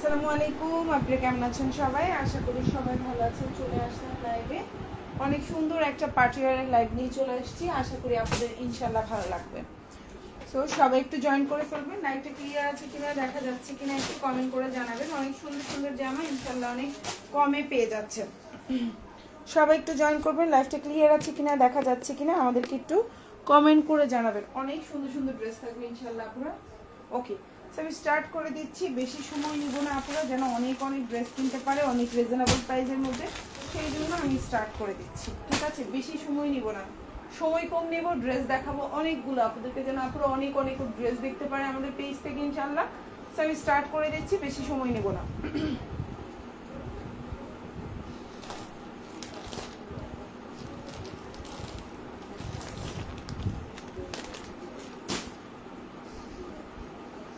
আসসালামু আলাইকুম, আপনারা কেমন আছেন সবাই? আশা করি সবাই ভালো আছেন। চলে আসলাম লাইভে, অনেক সুন্দর একটা পার্টিকুলার লাইভ নিয়ে চলে এসেছি। আশা করি আপনাদের ইনশাল্লাহ ভালো লাগবে। সো সবাই একটু জয়েন করে ফেলবেন। লাইভটা ক্লিয়ার আছে কিনা, দেখা যাচ্ছে কিনা একটু কমেন্ট করে জানাবেন। অনেক সুন্দর সুন্দর জামা ইনশাল্লাহ অনেক কমে পেয়ে যাচ্ছে। সবাই একটু জয়েন করবেন। লাইভটা ক্লিয়ার আছে কিনা, দেখা যাচ্ছে কিনা আমাদেরকে একটু কমেন্ট করে জানাবেন। অনেক সুন্দর সুন্দর ড্রেস থাকবে ইনশাল্লাহ আপনারা। ওকে, আমি স্টার্ট করে দিচ্ছি। বেশি সময় নিব না আপনারা, যেন অনেক অনেক ড্রেস কিনতে পারে অনেক রিজনেবল প্রাইসের মধ্যে। সেই জন্য আমি স্টার্ট করে দিচ্ছি, ঠিক আছে? বেশি সময় নিব না, সময় কম নেব। ড্রেস দেখাবো অনেকগুলো আপনাদেরকে, যেন আপনারা অনেক অনেক ড্রেস দেখতে পারে আমাদের পেজ থেকে ইনশাল্লাহ। আমি স্টার্ট করে দিচ্ছি, বেশি সময় নেব না।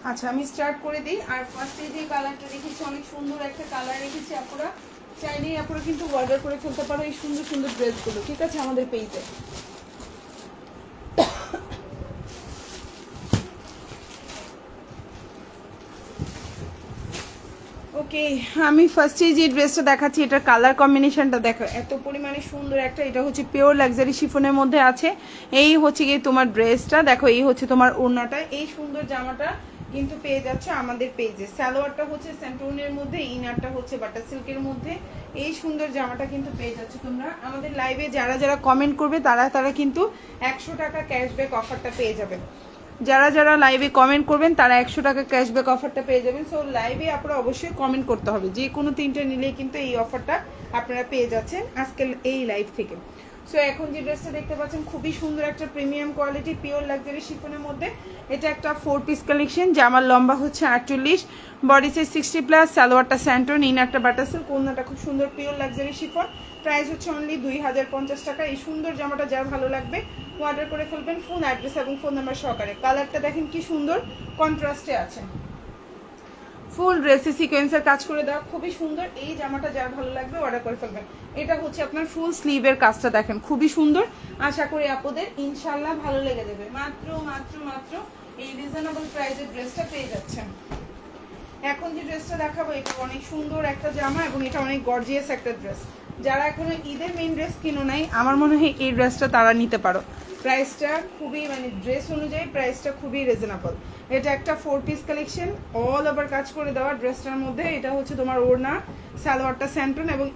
আচ্ছা, আমি স্টার্ট করে দিই। আর ফার্স্টে যে কালারটা রেখেছি, অনেক সুন্দর একটা কালার রেখেছি। আপনারা চাইলেই আপনারা কিন্তু অর্ডার করে ফেলতে পারো এই সুন্দর সুন্দর ড্রেসগুলো, ঠিক আছে, আমাদের পেজে। ওকে, আমি ফার্স্টে যে ড্রেসটা দেখাচ্ছি, এটার কালার কম্বিনেশনটা দেখো, এত পরিমাণে সুন্দর একটা। এটা হচ্ছে পিওর লাক্সারি শিফনের মধ্যে আছে। এই হচ্ছে গিয়ে তোমার ড্রেসটা দেখো, এই হচ্ছে তোমার ওড়নাটা। এই সুন্দর জামাটা কিন্তু পেয়ে যাচ্ছে আমাদের পেজে। সালোয়ারটা হচ্ছে স্যান্টোনের মধ্যে, ইনারটা হচ্ছে বাটার সিল্কের মধ্যে। এই সুন্দর জামাটা কিন্তু পেয়ে যাচ্ছে তোমরা আমাদের লাইভে। যারা যারা কমেন্ট করবে তারা তারা কিন্তু 100 টাকা ক্যাশব্যাক অফারটা পেয়ে যাবে। যারা যারা লাইভে কমেন্ট করবেন তারা 100 টাকা ক্যাশব্যাক অফারটা পেয়ে যাবেন। সো লাইভে আপনারা অবশ্যই কমেন্ট করতে হবে। যে কোনো 3টে নিলেই কিন্তু এই অফারটা আপনারা পেয়ে যাচ্ছেন আজকে এই লাইভ থেকে। সো এখন যে ড্রেসটা দেখতে পাচ্ছেন, খুবই সুন্দর একটা প্রিমিয়াম কোয়ালিটি পিওর লাক্সারি শিফনের মধ্যে। এটা একটা 4 পিস কালেকশন। জামার লম্বা হচ্ছে 48, বডি সাইজ 60+, সালোয়ারটা স্যান্টন, ইনারটা বাটার সিল্ক, ওড়নাটা খুব সুন্দর পিওর লাক্সারি শিফন। প্রাইস হচ্ছে অনলি 2050 টাকা। এই সুন্দর জামাটা যার ভালো লাগবে অর্ডার করে ফেলবেন ফুল অ্যাড্রেস এবং ফোন নাম্বার সহকারে। কালারটা দেখেন কি সুন্দর কন্ট্রাস্টে আছে। ফুল ড্রেসে সিকোয়েন্সের কাজ করে দেওয়া, খুবই সুন্দর। এই জামাটা যার ভালো লাগবে অর্ডার করে ফেলবেন। এটা হচ্ছে আপনার ফুল স্লিভের কাজটা দেখেন, খুবই সুন্দর। আশা করি আপনাদের ইনশাল্লাহ ভালো লেগে যাবে। মাত্র মাত্র মাত্র এই রিজনেবল প্রাইসের ড্রেসটা পেয়ে যাচ্ছেন। এখন যে ড্রেসটা দেখাবো, এটা অনেক সুন্দর একটা জামা এবং এটা অনেক গর্জিয়াস একটা ড্রেস। যারা এখনো ঈদের মেইন ড্রেস কিনো নাই, আমার মনে হয় এই ড্রেসটা তারা নিতে পারো। প্রাইসটা খুবই ড্রেস অনুযায়ী প্রাইসটা খুবই রিজনেবল। এটা একটা 4 পিস কালেকশন, অল ওভার কাজ করে দেওয়া ড্রেসটার মধ্যে। এটা হচ্ছে তোমার ওড়না, সালোয়ারটা স্যান্টুন এবং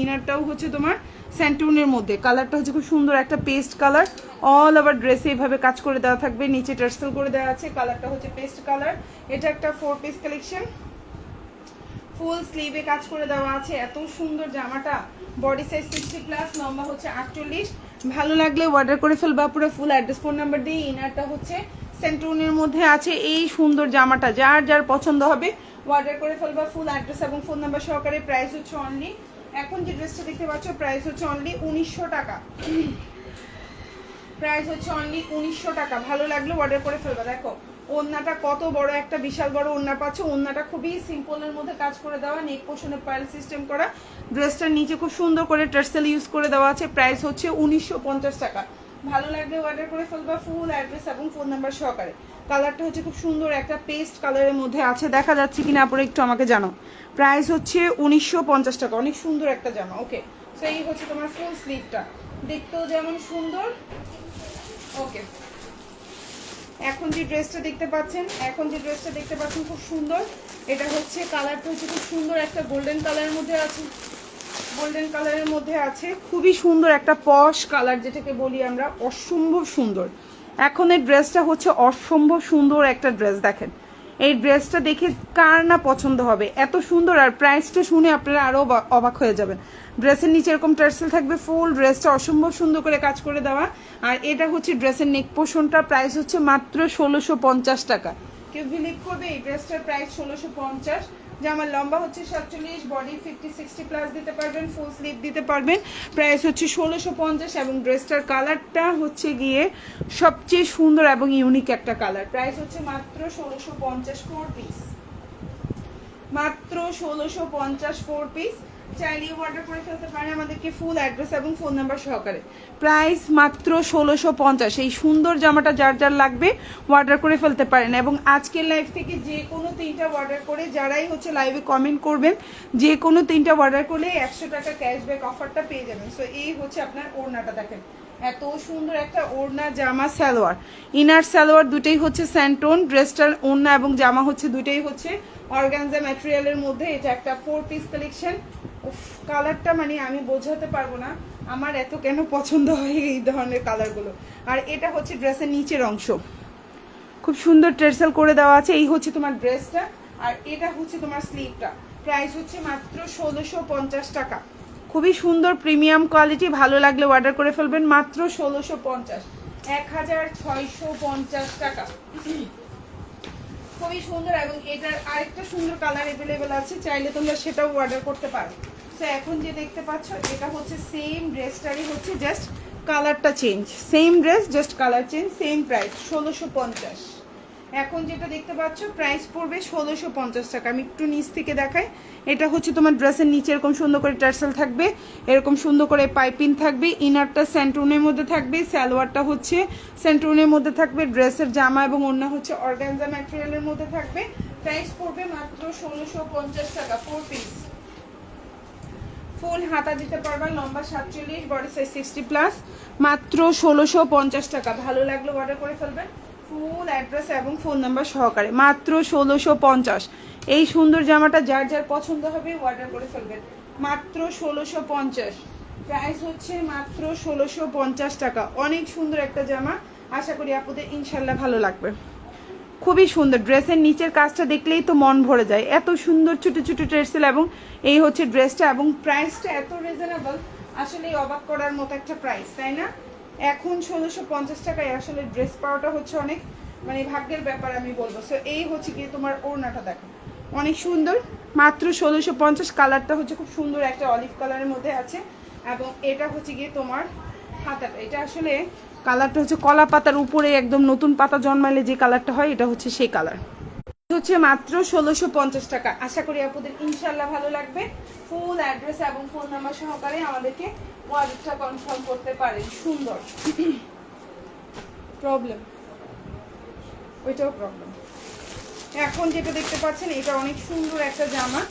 ইনারটাও হচ্ছে তোমার স্যান্টুনের মধ্যে। কালারটা হচ্ছে খুব সুন্দর একটা পেস্ট কালার। অল ওভার ড্রেসে এইভাবে কাজ করে দেওয়া থাকবে, নিচে টার্সেল করে দেওয়া আছে। কালারটা হচ্ছে পেস্ট কালার। এটা একটা 4 পিস কালেকশন, ফুল স্লিভে কাজ করে দেওয়া আছে। এত সুন্দর জামাটা, বডি সাইজ 60+, লম্বা হচ্ছে 48। ভালো লাগলে অর্ডার করে ফেলবা পুরো ফুল অ্যাড্রেস ফোন নাম্বার দিয়ে। ইনারটা হচ্ছে সেন্টুনের মধ্যে আছে। এই সুন্দর জামাটা যার যার পছন্দ হবে অর্ডার করে ফেলবা ফুল অ্যাড্রেস এবং ফোন নাম্বার সহকারে। প্রাইস হচ্ছে অনলি, এখন যে ড্রেসটা দেখতে পাচ্ছ প্রাইস হচ্ছে অনলি 1900 টাকা। প্রাইস হচ্ছে অনলি 1900 টাকা। ভালো লাগলে অর্ডার করে ফেলবা। দেখো ওড়নাটা কত বড় একটা, বিশাল বড় ওড়না পাচ্ছ। ওড়নাটা খুবই সিম্পলের মধ্যে কাজ করে দেওয়া, নেক পোর্শনে পার্ল সিস্টেম করা। ড্রেসটার নিচে খুব সুন্দর করে টার্সেল ইউজ করে দেওয়া আছে। প্রাইস হচ্ছে 1950 টাকা। ভালো লাগলে অর্ডার করে ফেলবা ফুল অ্যাড্রেস এবং ফোন নাম্বার সহকারে। কালারটা হচ্ছে খুব সুন্দর একটা পেস্ট কালারের মধ্যে আছে, দেখা যাচ্ছে কিনা আপনারা একটু আমাকে জানো। প্রাইস হচ্ছে 1950 টাকা। অনেক সুন্দর একটা জামা। ওকে, সো এই হচ্ছে তোমার ফুল স্লিভটা, দেখতেও যেমন সুন্দর। ওকে, এখন যে ড্রেসটা দেখতে পাচ্ছেন খুব সুন্দর। এটা হচ্ছে কালারটা হচ্ছে খুব সুন্দর একটা গোল্ডেন কালারের মধ্যে আছে। খুবই সুন্দর একটা পশ কালার, যেটাকে বলি আমরা অসম্ভব সুন্দর। এখন এই ড্রেসটা হচ্ছে অসম্ভব সুন্দর একটা ড্রেস। দেখেন এই ড্রেসটা দেখে কার না পছন্দ হবে, এত সুন্দর। আর প্রাইসটা শুনে আপনারা আরো অবাক হয়ে যাবেন। ড্রেসের নিচে এরকম টার্সেল থাকবে, ফুল ড্রেসটা অসম্ভব সুন্দর করে কাজ করে দেওয়া। আর এটা হচ্ছে ড্রেসের নেক পোর্শনটা। প্রাইস হচ্ছে মাত্র 1650 টাকা। কেউ বিলিভ করবে এই ড্রেসটার প্রাইস 1650? জামার লম্বা হচ্ছে 47, বডি 50-60+ দিতে পারবেন, ফুল স্লিভ দিতে পারবেন। প্রাইস হচ্ছে 1650 এবং ড্রেসটার কালারটা হচ্ছে গিয়ে সবচেয়ে সুন্দর এবং ইউনিক একটা কালার। প্রাইস হচ্ছে মাত্র 1650 4 পিস, মাত্র 1650 4 পিস। চাইলে অর্ডার করে ফেলতে পারেন আমাদেরকে ফুল অ্যাড্রেস এবং ফোন নাম্বার সহকারে। প্রাইস মাত্র 1650। এই সুন্দর জামাটা যার যার লাগবে অর্ডার করে ফেলতে পারেন। এবং আজকের লাইভ থেকে যে কোনো 3টা অর্ডার করে যারাই হচ্ছে লাইভে কমেন্ট করবেন, যে কোনো 3টা অর্ডার করলে 100 টাকা ক্যাশব্যাক অফারটা পেয়ে যাবেন। সো এই হচ্ছে আপনার ওড়নাটা, দেখেন এত সুন্দর একটা ওড়না, জামা, সালোয়ার, ইনার সালোয়ার দুটোই হচ্ছে স্যান্টোন, ড্রেসটার ওড়না এবং জামা হচ্ছে দুটোই হচ্ছে অর্গানজা ম্যাটেরিয়ালের মধ্যে। এটা একটা 4 পিস কালেকশন। উফ, কালারটা মানে আমি বোঝাতে পারবো না আমার এত কেন পছন্দ হয় এই ধরনের কালারগুলো। আর এটা হচ্ছে ড্রেসের নিচের অংশ, খুব সুন্দর টেরসেল করে দেওয়া আছে। এই হচ্ছে তোমার ড্রেসটা, আর এটা হচ্ছে তোমার স্লিভটা। প্রাইস হচ্ছে মাত্র 1650 টাকা। খুবই সুন্দর প্রিমিয়াম কোয়ালিটি, ভালো লাগলে অর্ডার করে ফেলবেন। মাত্র 1650, 1650 টাকা। খুবই সুন্দর। এবং এটার আরেকটা সুন্দর কালার অ্যাভেলেবেল আছে, চাইলে তোমরা সেটাও অর্ডার করতে পারো। তো এখন যে দেখতে পাচ্ছ এটা হচ্ছে সেম ড্রেসটারই হচ্ছে জাস্ট কালারটা change, same dress just colour change, same price 1650। এখন যেটা দেখতে পাচ্ছ প্রাইস পড়বে 1650 টাকা। আমি একটু নিচ থেকে দেখাই। এটা হচ্ছে তোমার ড্রেসের নিচে এরকম সুন্দর করে টার্সেল থাকবে, এরকম সুন্দর করে পাইপিং থাকবে, ইনারটা স্যান্টুনের মধ্যে থাকবে, সালোয়ারটা হচ্ছে স্যান্টুনের মধ্যে থাকবে, ড্রেসের জামা এবং অন্য হচ্ছে অর্গানজা ম্যাটেরিয়ালের মধ্যে থাকবে। প্রাইস পড়বে মাত্র 1650 টাকা। 4 পিস, ফুল হাতা দিতে পারবা, লম্বা 47, বডি সাইজ 60+, মাত্র 1650 টাকা। ভালো লাগলো অর্ডার করে ফেলবেন ফুল অ্যাড্রেস এবং ফোন নাম্বার সহকারে। মাত্র 1650। এই সুন্দর জামাটা যার যার পছন্দ হবে অর্ডার করে ফেলবেন। মাত্র 1650, প্রাইস হচ্ছে মাত্র 1650 টাকা। অনেক সুন্দর একটা জামা, আশা করি আপনাদের ইনশাল্লাহ ভালো লাগবে। খুবই সুন্দর, ড্রেসের নিচের কাজটা দেখলেই তো মন ভরে যায়, এত সুন্দর ছোটো ছোটো টার্সেল। এবং এই হচ্ছে ড্রেসটা, এবং প্রাইসটা এত রিজনেবল, আসলে অবাক করার মতো একটা প্রাইস, তাই না? এখন 1650 টাকায় আসলে ড্রেস পাওয়াটা হচ্ছে অনেক মানে ভাগ্যের ব্যাপার আমি বলবো। সো এই হচ্ছে কি তোমার ওড়নাটা দেখো অনেক সুন্দর, মাত্র 1650। কালারটা হচ্ছে খুব সুন্দর একটা অলিভ কালারের মধ্যে আছে। এবং এটা হচ্ছে গিয়ে তোমার হাতাটা, এটা আসলে কালারটা হচ্ছে কলা পাতার উপরে একদম নতুন পাতা জন্মালে যে কালারটা হয়, এটা হচ্ছে সেই কালার। হচ্ছে মাত্র 1650 টাকা। আশা করি আপনাদের ইনশাল্লাহ ভালো লাগবে। ফুল অ্যাড্রেস এবং ফোন নাম্বার সহকারে আমাদেরকে অর্ডারটা কনফার্ম করতে পারেন। সুন্দর প্রবলেম, ওইটাও প্রবলেম। এখন যেটা দেখতে পাচ্ছেন এটা অনেক সুন্দর একটা জামা,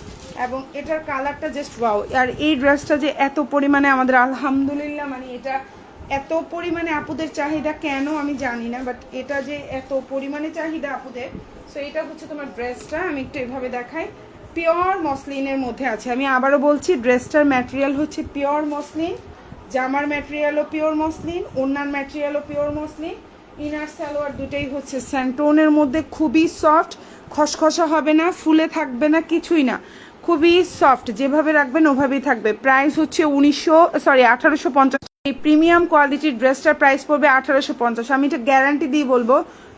এবং এটার কালারটা জাস্ট ওয়াও। আর এই ড্রেসটা যে এত পরিমাণে আমাদের আলহামদুলিল্লাহ মানে এটা এত পরিমাণে আপুদের চাহিদা কেন আমি জানি না, বাট এটা যে এত পরিমাণে চাহিদা আপুদের। সো এটা হচ্ছে তোমার ড্রেসটা, আমি একটু এভাবে দেখাই। পিওর মসলিনের মধ্যে আছে, আমি আবারও বলছি ড্রেসটার ম্যাটেরিয়াল হচ্ছে পিওর মসলিন, জামার ম্যাটেরিয়ালও পিওর মসলিন, ওড়নার ম্যাটেরিয়ালও পিওর মসলিন, ইনার সালোয়ার দুটোই হচ্ছে স্যান্টোনের মধ্যে, খুবই সফট, খসখসা হবে না, ফুলে থাকবে না, কিছুই না, খুবই সফট, যেভাবে রাখবেন ওভাবেই থাকবে। প্রাইস হচ্ছে 1850। এই প্রিমিয়াম কোয়ালিটির ড্রেসটার প্রাইস পড়বে 1850। আমি এটা গ্যারান্টি দিয়ে বলবো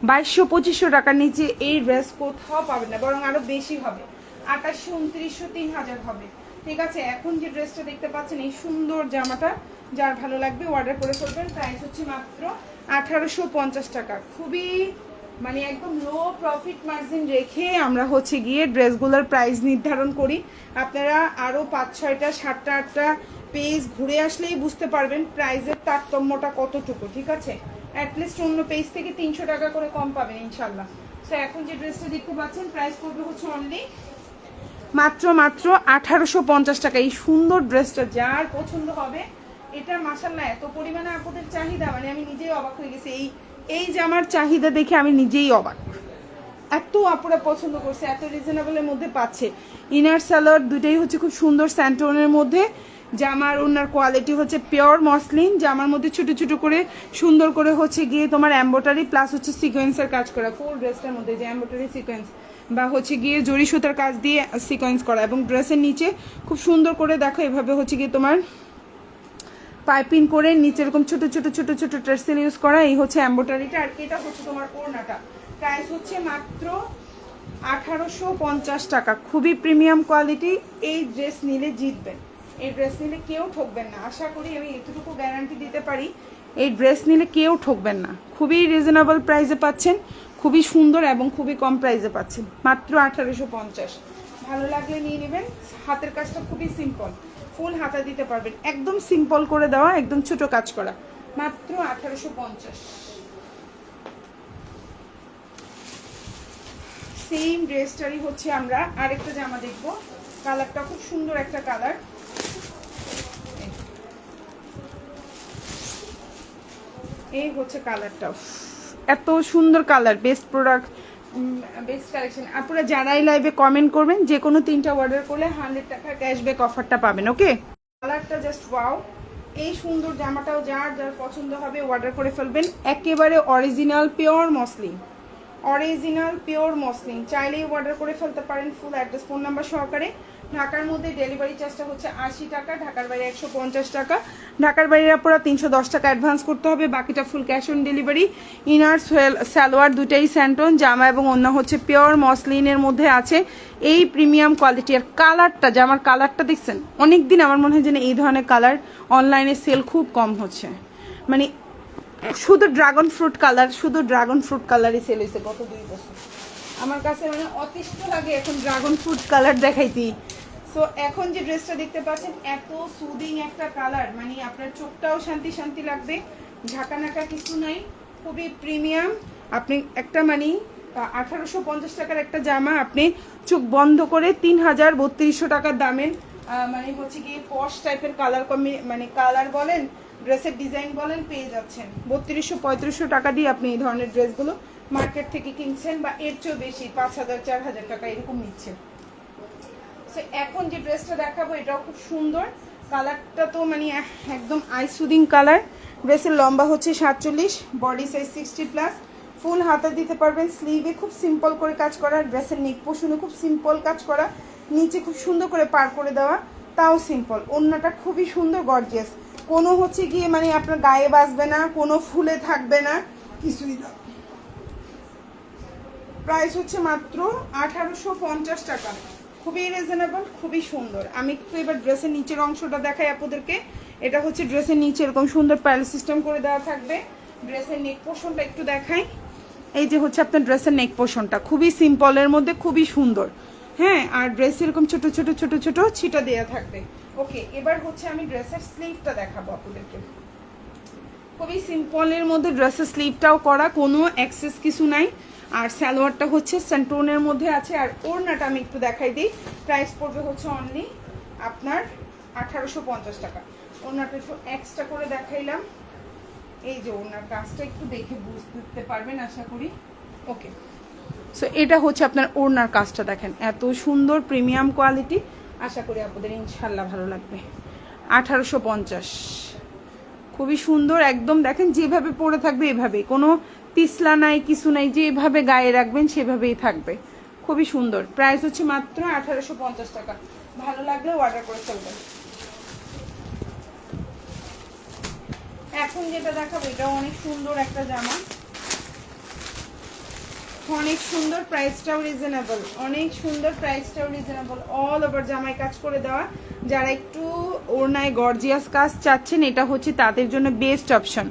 2200-2500 টাকার নিচে এই ড্রেস কোথাও পাবেন না, বরং আরো বেশি হবে, 2800-2900, 3000 হবে। ঠিক আছে, এখন যে ড্রেসটা দেখতে পাচ্ছেন এই সুন্দর জামাটা যার ভালো লাগবে অর্ডার করে ফেলবেন। প্রাইস হচ্ছে মাত্র 1850 টাকা। খুবই মানে একদম লো প্রফিট মার্জিন রেখে আমরা হচ্ছে গিয়ে ড্রেসগুলোর প্রাইস নির্ধারণ করি। আপনারা আরও 5-6টা 7টা-8টা পেজ ঘুরে আসলেই বুঝতে পারবেন প্রাইসের তারতম্যটা কতটুকু। ঠিক আছে, অ্যাটলিস্ট অন্য পেজ থেকে 300 টাকা করে কম পাবেন ইনশাল্লাহ। সো এখন যে ড্রেসটা দেখতে পাচ্ছেন প্রাইস পড়বে হচ্ছে অনলি মাত্র 1850 টাকা। এই সুন্দর ড্রেসটা যার পছন্দ হবে, এটা মাশাআল্লাহ এত পরিমাণে আপনাদের চাহিদা, মানে আমি নিজেই অবাক হয়ে গেছি। এই জামার চাহিদা দেখে আমি নিজেই অবাক, এত আপুরা পছন্দ করছে, এত রিজনেবলের মধ্যে পাচ্ছে। ইনার সালোয়ার দুটোই হচ্ছে খুব সুন্দর স্যান্টোনের মধ্যে, জামার ওনার কোয়ালিটি হচ্ছে পিওর মসলিন, জামার মধ্যে ছোট ছোট করে সুন্দর করে হচ্ছে গিয়ে তোমার এমব্রয়ডারি প্লাস হচ্ছে সিকোয়েন্সের কাজ করা, ফুল ড্রেসটার মধ্যে যে এমব্রয়ডারি সিকোয়েন্স বা হচ্ছে গিয়ে জরি সুতার কাজ দিয়ে সিকোয়েন্স করা, এবং ড্রেসের নিচে খুব সুন্দর করে দেখো এভাবে হচ্ছে গিয়ে তোমার পাইপিং করে নিচে এরকম ছোট ছোট ছোট ছোট টার্সেল ইউজ করা। এই হচ্ছে এমব্রয়ডারিটা, আর এটা হচ্ছে তোমার ওড়নাটা। প্রাইস হচ্ছে মাত্র 1850 টাকা। খুবই প্রিমিয়াম কোয়ালিটি, এই ড্রেস নিলে জিতবেন, এই ড্রেস নিলে কেউ ঠকবেন না। আশা করি আমি এতটুকু গ্যারান্টি দিতে পারি, এই ড্রেস নিলে কেউ ঠকবেন না। খুবই রিজনেবল প্রাইসে পাচ্ছেন, খুবই সুন্দর এবং খুবই কম প্রাইসে পাচ্ছেন, মাত্র 1850। ভালো লাগলে নিয়ে নেবেন। হাতের কাজটা খুবই সিম্পল, ফুল হাতা দিতে পারবেন, একদম সিম্পল করে দেওয়া, একদম ছোট কাজ করা, মাত্র 1850। সেম ড্রেসটারই হচ্ছে আমরা আরেকটা জামা দেখব, কালারটা খুব সুন্দর একটা কালার। এই হচ্ছে কালারটা, এত সুন্দর colour, best product, best collection. আপনারা যারাই লাইভে কমেন্ট করবেন যে কোনো 3টা অর্ডার করলে 100 টাকা ক্যাশব্যাক অফারটা পাবেন। ওকে, কালারটা জাস্ট ওয়াও। এই সুন্দর জামাটাও যার যার পছন্দ হবে অর্ডার করে ফেলবেন। একেবারে original pure muslin, original pure muslin, চাইলেই অর্ডার করে ফেলতে পারেন ফুল অ্যাড্রেস ফোন নাম্বার সহকারে। ঢাকার মধ্যে ডেলিভারি চার্জটা হচ্ছে 80 টাকা, ঢাকার বাইরে 150 টাকা। ঢাকার বাইরে আপনারা 310 টাকা অ্যাডভান্স করতে হবে, বাকিটা full cash on delivery. Inner salwar দুটাই স্যান্টন, জামা এবং অন্য হচ্ছে পিওর মসলিনের মধ্যে আছে। এই প্রিমিয়াম কোয়ালিটি আর কালারটা, জামার কালারটা দেখছেন, অনেকদিন আমার মনে হয় যেন এই ধরনের কালার অনলাইনে সেল খুব কম হচ্ছে, মানে শুধু ড্রাগন ফ্রুট কালার, শুধু ড্রাগন ফ্রুট কালারই সেল হয়েছে গত 2 বছর। আমার কাছে মানে অতিষ্ঠ লাগে এখন ড্রাগন ফ্রুট কালার দেখাইতেই। সো এখন যে ড্রেসটা দেখতে পাচ্ছেন এত সুদিং একটা কালার, মানে আপনার চোখটাও শান্তি শান্তি লাগবে, ঝাঁকানাকা কিছু নাই, খুবই প্রিমিয়াম। আপনি একটা মানে 1850 টাকার একটা জামা আপনি চোখ বন্ধ করে 3000-3200 টাকার দামের মানে হচ্ছে কি পশ টাইপের কালার মানে কালার বলেন, ড্রেসের ডিজাইন বলেন, পেয়ে যাচ্ছেন। 3200-3500 টাকা দিয়ে আপনি এই ধরনের ড্রেসগুলো মার্কেট থেকে কিনছেন, বা এর চেয়েও বেশি 5000-4000 টাকা এরকম নিচ্ছেন। সো এখন যে ড্রেসটা দেখাবো এটাও খুব সুন্দর, কালারটা তো মানে একদম আই সুদিং কালার। ড্রেসের লম্বা হচ্ছে 47, বডি সাইজ 60+, ফুল হাতা দিতে পারবেন। স্লিভে খুব সিম্পল করে কাজ করা, ড্রেসের নেক পোর্শনে খুব সিম্পল কাজ করা, নিচে খুব সুন্দর করে পার করে দেওয়া, তাও সিম্পল। ওড়নাটা খুবই সুন্দর গর্জিয়াস, কোনো হচ্ছে গিয়ে মানে আপনার গায়ে বাজবে না, কোনো ফুলে থাকবে না, কিছুই না। প্রাইস হচ্ছে মাত্র 1850 টাকা, খুবই রিজনেবল, খুবই সুন্দর। আমি একটু এবার ড্রেসের নিচের অংশটা দেখাই আপনাদেরকে। এটা হচ্ছে ড্রেসের নিচে এরকম সুন্দর প্যানেল সিস্টেম করে দেওয়া থাকবে। ড্রেসের নেক পোর্শনটা একটু দেখাই, এই যে হচ্ছে আপনার ড্রেসের নেক পোর্শনটা খুবই সিম্পলের মধ্যে খুবই সুন্দর, হ্যাঁ। আর ড্রেস এরকম ছোট ছোট ছোট ছোট ছিটা দেওয়া থাকবে। ওকে, এবার হচ্ছে আমি ড্রেসের স্লিভটা দেখাবো আপনাদেরকে। খুবই সিম্পলের মধ্যে ড্রেসের স্লিভটাও করা, কোনো এক্সেস কিছু নাই। আর সালোয়ারটা হচ্ছে সেন্টোনের মধ্যে আছে। আর ওড়নাটা আমি একটু দেখাই দিই, প্রাইস পড়বে হচ্ছে অনলি আপনার 1850 টাকা। ওড়নাটা একটু এক্সট্রা করে দেখাইলাম, এই যে ওড়নার কাজটা একটু দেখে বুঝতে পারবেন আশা করি। ওকে, সো এটা হচ্ছে আপনার ওড়নার কাজটা দেখেন, এত সুন্দর প্রিমিয়াম কোয়ালিটি, আশা করি আপনাদের ইনশাল্লাহ ভালো লাগবে। 1850, খুবই সুন্দর একদম। দেখেন যেভাবে পরে থাকবে এভাবে, কোনো পিছলা নাই কিছু নাই, যেভাবে গায়ে রাখবেন সেভাবেই থাকবে, খুবই সুন্দর। প্রাইস হচ্ছে মাত্র 1850 টাকা, ভালো লাগলে অর্ডার করে ফেলবেন। এখন যেটা দেখাবো এটাও অনেক সুন্দর একটা জামা, অনেক সুন্দর, প্রাইসটাও রিজনেবল, অনেক সুন্দর, প্রাইসটাও রিজনেবল। অল ওভার জামায় কাজ করে দেওয়া। যারা একটু ওড়নায় গর্জিয়াস কাজ চাচ্ছেন এটা হচ্ছে তাদের জন্য বেস্ট অপশন।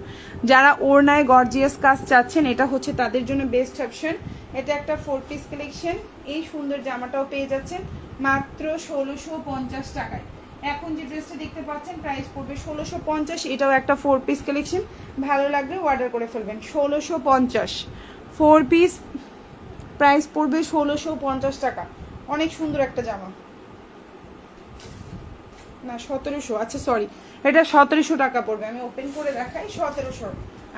যারা ওড়নায় গর্জিয়াস কাজ চাচ্ছেন এটা হচ্ছে তাদের জন্য বেস্ট অপশন। এটা একটা 4 পিস কালেকশন, এই সুন্দর জামাটাও পেয়ে যাচ্ছেন মাত্র 1650 টাকায়। এখন যে ড্রেসটা দেখতে পাচ্ছেন প্রাইস পড়বে 1650, এটাও একটা 4 পিস কালেকশন, ভালো লাগলে অর্ডার করে ফেলবেন। 1650 4 পিস, প্রাইস পড়বে 1650 টাকা, অনেক সুন্দর একটা জামা। না 1700, আচ্ছা সরি, এটা 1700 টাকা পড়বে, আমি ওপেন করে দেখাই 1700।